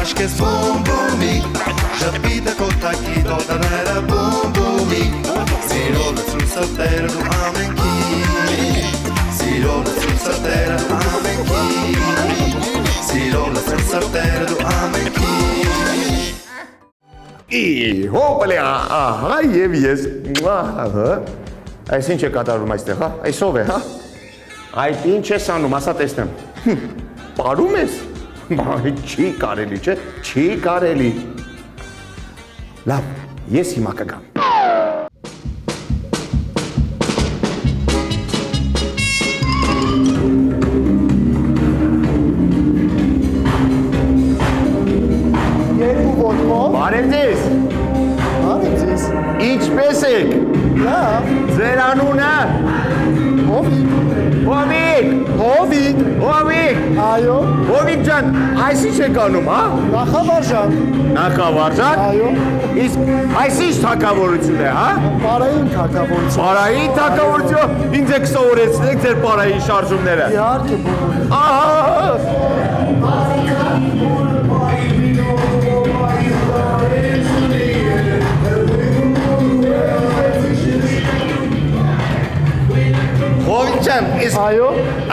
Աշկես բումբումի Ժպիտը կոտակի դոտաները բումբումի Սիրո լծուսը տերը դու ամենքի Սիրո լծուսը տերը ամենքի Սիրո լծուսը տերը դու ամենքի Հոպլե, ահա և ես Այս ինչ է կատարում այստեղ, հա, այս ով է, հա Այդ ինչ ես անում, ասա տեսնեմ Պարում ես, չի կարելի, չէ, չի կարելի Լավ, ես հիմա կգամ Բարև ձեզ Ինչպես եք Ձեր անունը Հովիկ Այո Հովիկ ջան, այս ինչ եք անում, հա Նախավարժան Նախավարժան Այո Այս ինչ թագավորություն է, հա Պարային թագավորություն Պարային թագավորություն Ինձ եք սովորեցնեք ձեր պարային շարժումները Իհարկե բուբուլի Հովիկ ջան,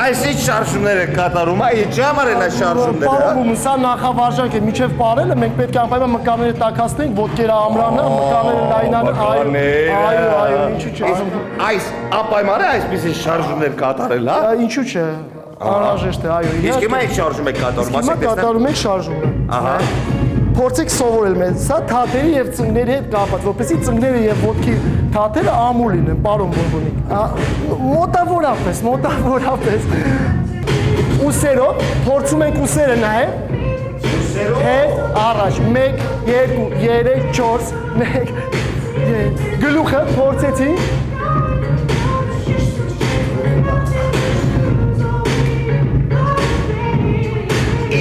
այս ինչ շարժումներ եք կատարում, ինչ համար են այս շարժումները, հա? Պարոն, սա նախավարժանք է, միջև պարելը, մենք պետք է անպայման մկանները տաքացնենք, ոտքերը ամրանը, մկանները լայնան, այո, ինչու՞ չէ։ Այս անպայման է այսպիսի շարժումներ կատարել, հա? Ինչու՞ չէ, անհրաժեշտ է, այո։ Իսկ հիմա եք շարժում եք կատարում, ասեք տեսնեմ։ Հիմա կատարում ենք շարժումը։ Ահա։ Փորձեք սովորել մեզ, սա թաթերի եւ ծնկների հետ կապված, որպեսզի ծնկները եւ ոտքի թաթերը ամուր լինեն, պարոն Բոբոնիկ։ Մոտավորապես։ Ուսերով, փորձում ենք ուսերը նայել։ Ուսերով։ Հետ, առաջ, 1, 2, 3, 4, 1, գլուխը փորձեցինք։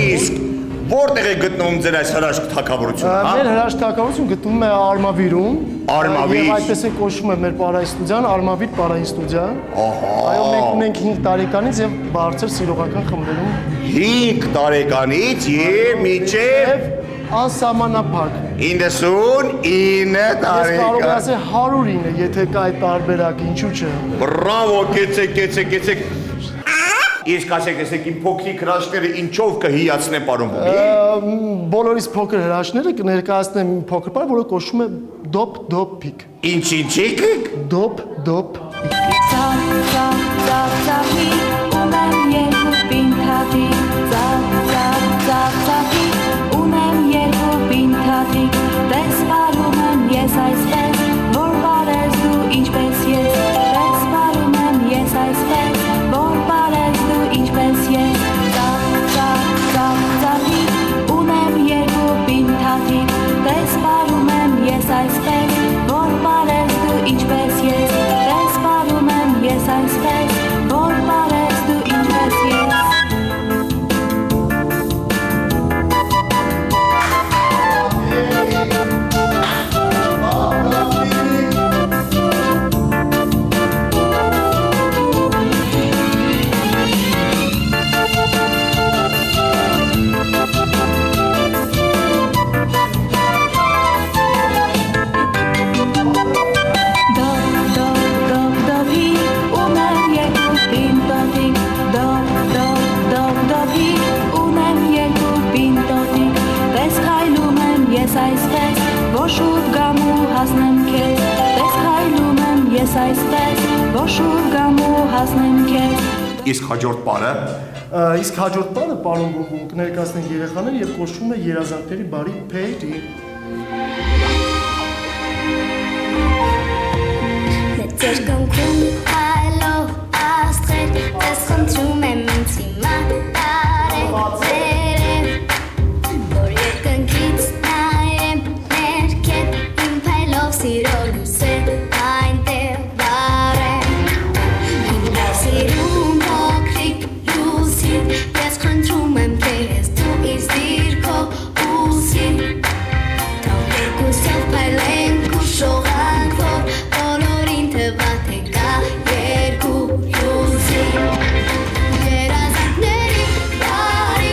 Իսկ որտեղ է գտնվում ձեր այս հրաշք թագավորությունը, հա? Մեր հրաշք թագավորությունը գտնվում է Արմավիրում։ Արմավիր։ Եվ այդպես է կոչվում է մեր պարային ստուդիան, Արմավիր պարային ստուդիա։ Այո, մենք ունենք 5 տարեկանից եւ բարձր սիրողական խմբերում։ 5 տարեկանից եւ մինչեւ անսահմանափակ 99 տարեկան։ Ես կարող եմ ասել 109, եթե կա այդ տարբերակը, ինչու՞ չէ։ Բրավո, կեցեք։ Իսկ ասեք, տեսեք, իմ փոքրիկ հրաշքները ինչով կհիացնեն պարոն Բոբի։ Բոլորիս փոքր հրաշքները կներկայացնեմ իմ փոքր բառ, որը կոչվում է դոփ-դոփիկ։ Ինչ-ինչիկ։ Դոփ-դոփ։ Ծա-ծա-ծա-ծա-ծա-ծի, ունեմ երկու պինթատի, ծա-ծա-ծա-ծա-ծի, ունեմ երկու պինթատի, տես պարում եմ ես այսպես, որ պարես դու ինչպես ես, տես պարում եմ ես այսպես, որ պարես դու ինչպես ես, ծա-ծա-ծա-ծի, ունեմ երկու պինթատի, տես պարում եմ ես այսպես, որ պարես դու ինչպես ես, տես պարում եմ ես այսպես, որ պարես դու ինչպես ես։ Ես այսպես, որ շուտ գամ ու հասնեմ քեզ, տես հայլում եմ ես այսպես, որ շուտ գամ ու հասնեմ քեզ։ Իսկ հաջորդ բառը։ Իսկ հաջորդ բառը պարոն Բոբոն կներկայացնենք երեխաներ եւ կոչվում է երազանքների բարի փեյրի։ Ձեր կնքում այլով աստղեր, ես խնդրում եմ ինձ հիմա արեք ձերև, որ երկնքից նայեմ ներքև, իմ փայլով սիրո լույսեր այնտեղ վառեմ, իմ սիրում փոքրիկ լույսին, ես խնդրում եմ քեզ դու ինձ դիրքով ուսին, թող երկուսով փայլենք ու շողանք, որ բոլորին թվա թե կա երկու լույսին, երազանքների բարի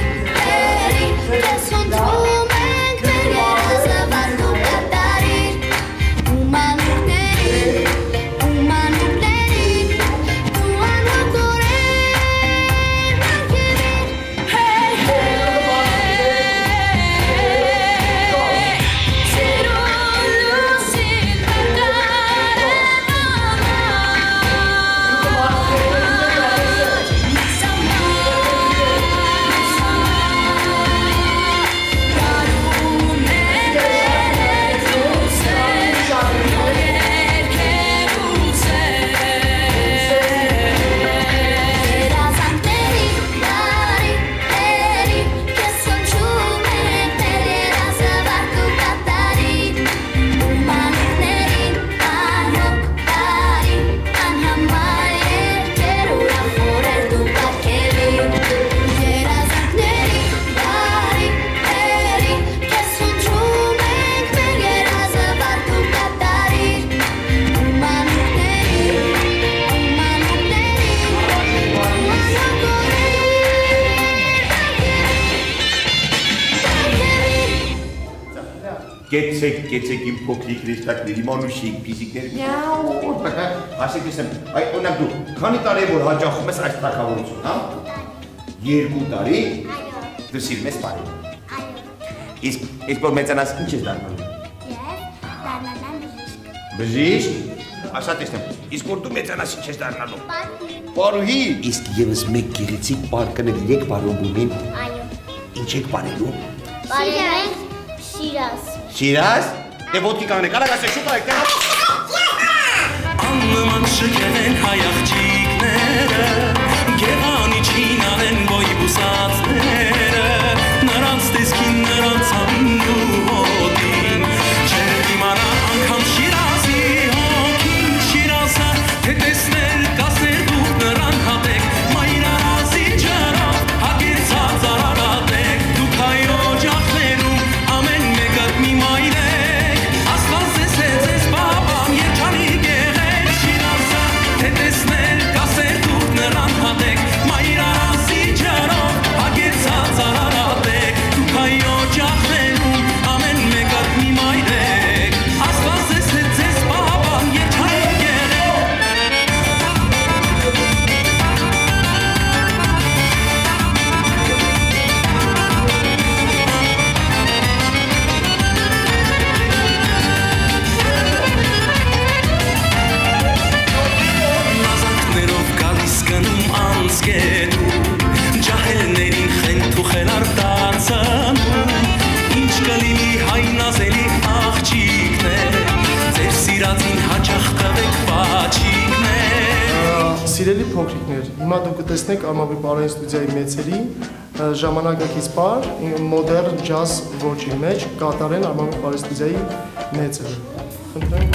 Կեցեք իմ փոքրիկ ռեստակների մանուշիկ ֆիզիկներ։ Միաու։ Ասեք ես, այ օրինակ դու քանի տարի որ հաճախում ես այս թակավորություն, հա? 2 տարի։ Այո։ Դու սիրում ես բարի։ Այո։ Իսկ որ մեծանաս ինչ ես դառնալու։ Ես դառնալու բժիշկ։ Բժիշկ։ Ասա տեսնեմ, իսկ որ դու մեծանաս ինչ ես դառնալու։ Պարտի։ Պարուհի։ Իսկ եւս մեկ գեղեցիկ պար կնվիրեք պարոն Բումին։ Այո։ Ինչ եք պարելու։ Բարև։ Շիրազ։ Շիրազ։ Դե ոտքի կանեք, արագ ասեք, շուտ արեք, դե։ Աննման շքեն հայ աղջիկները Գեղանի չինան են բոյ բուսածները Նրանց տեսքին նրանց ամնու հոտին Չեր դիմանա անգամ Շիրազի հոգին Շիրազը թե տեսնել կասեր դուք նրան հատեք Մայրազի ջարով հագեցած արարատեք Դուք հայո ջախներում ամեն մեկըտ մի մայրեք Աստված ձեզ բաբամ երջանի գեղեք Շիրազը թե տեսնել կասեր դուք նրան հատեք Մայրազի ջարով հագեցած արարատեք Դուք հայո ջախներում ամեն մեկըտ մի մայրեք Աստված ձեզ բաբամ երջանի գեղեք Նազակներով գալիս գնում անցկետում Ջահելներին խենթ ու խելար դարձնում Ինչ կլինի հայ նազելի աղջիկներ Ձեր սիրածին հաճախ տվեք պաչիկներ Սիրելի փոքրիկներ, հիմա դուք կտեսնեք Արմավի Պարոյին ստուդիայի մեծերի ժամանակակից պար մոդեռն ջազ ոճի մեջ կատարեն Արմավի Պարոյին ստուդիայի մեծերը։ Խնդրեմ։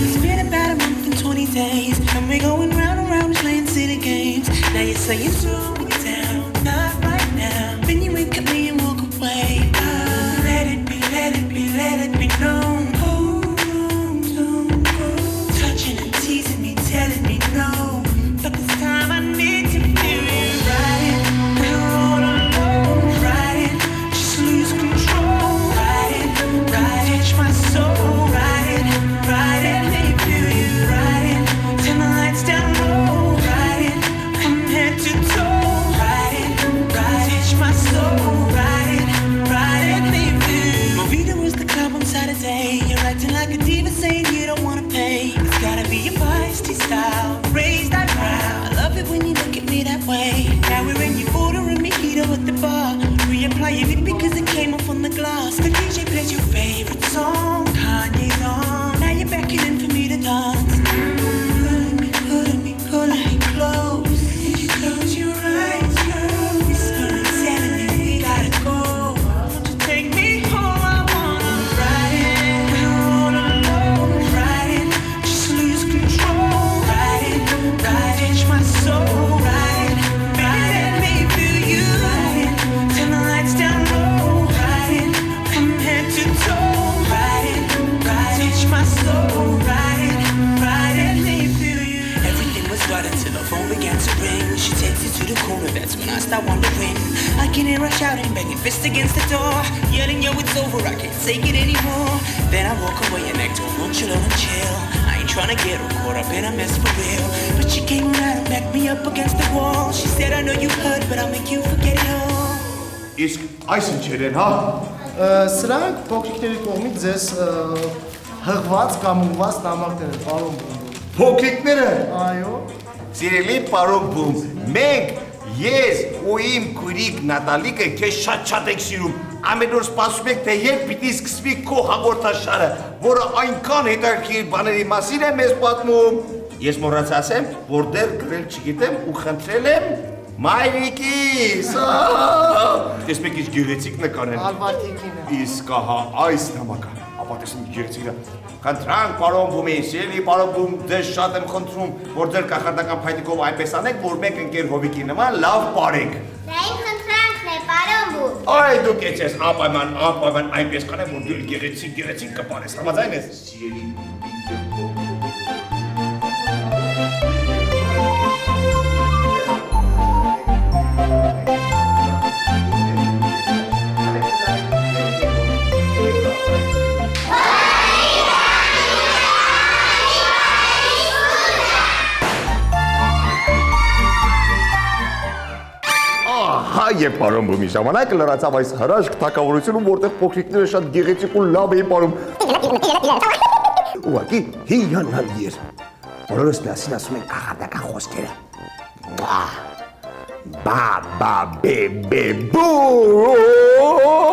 It's been about a month and 20 days And we're going round and round playing silly games Now you're saying slow me down, not right now Then you wink at me and walk away Let it be, let it be, let it be known Don't go touching and teasing me, telling me no But this time I need to feel you right all alone, right Just lose control, right touch my soul, right let me feel you, right turn the lights down low, right from head to toe, right touch my soul, right let me feel you. Movida was the club on Saturday. You're acting like a diva saying you don't wanna pay. It's gotta be your feisty style, raise that brow. I love it when you look at me that way. Now we're in, you ordering mojito at the bar. Reapplying it because it came off on the glass. The DJ plays your favorite song, Kanye's on. Now you're beckoning in for me to dance. Pulling me close. Did you close your eyes, girl? Whispering, telling me we gotta go. Won't you take me home? I wanna ride it all alone, ride it. Just lose control, ride it. Touch my soul, ride let me feel you, ride turn the lights down low, ride from head to toe, ride touch my soul, ride let me feel you. Everything was right until the phone began to ring. She takes you to the corner, that's when I start wondering. I can hear her shouting, banging fist against the door, yelling, yo, it's over, I can't take it anymore. Then I walk away and act all nonchalant and chill. I ain't tryna get her caught up in a mess for real. But she came around and backed me up against the wall. She said, I know you heard, but I'll make you forget it all. Իսկ այս ինչեր են, հա։ Սրանք փոքրիկների կողմից ձեզ հղված կամ ուղված նամակներ են, պարոն Բում։ Փոքրիկները։ Այո։ Սիրելի պարոն Բում, մենք ես ու իմ քույրիկ Նատալիկը քեզ շատ ենք սիրում։ Ամեն օր սպասում ենք, թե երբ պիտի սկսվի քո հաղորդաշարը, որը այնքան հետաքրքիր բաների մասին է մեզ պատմում։ Ես մոռացա ասեմ, որ դեռ գրել չգիտեմ ու խնդրել եմ մայրիկիս։ Տեսնեք ինչ գեղեցիկ նկար են։ Ալվատիկին է։ Իսկ ահա այս նամակը, ապա տեսնեք գեղեցիկն է։ Խնդրանք, պարոն Բումի, սիրելի պարոն Բում, ձեզ շատ եմ խնդրում, որ ձեր կախարդական փայտիկով այնպես անեք, որ մեկ ընկեր հովիկի նման լավ պարեք։ Դա իմ խնդրանքն է, պարոն Բու։ Այ դուք ես անպայման այնպես կանեմ, որ դու գեղեցիկ կպարես, համաձայն ես։ Եվ պարոն Բումի ժամանակը լրացավ այս հրաշք թագավորությունում, որտեղ փոքրիկները շատ գեղեցիկ ու լավ էին պարում։ Ուղղակի հիանալի էր։ Բոլորս միասին ասում են կախարդական խոսքերը։ Բա բե բե բու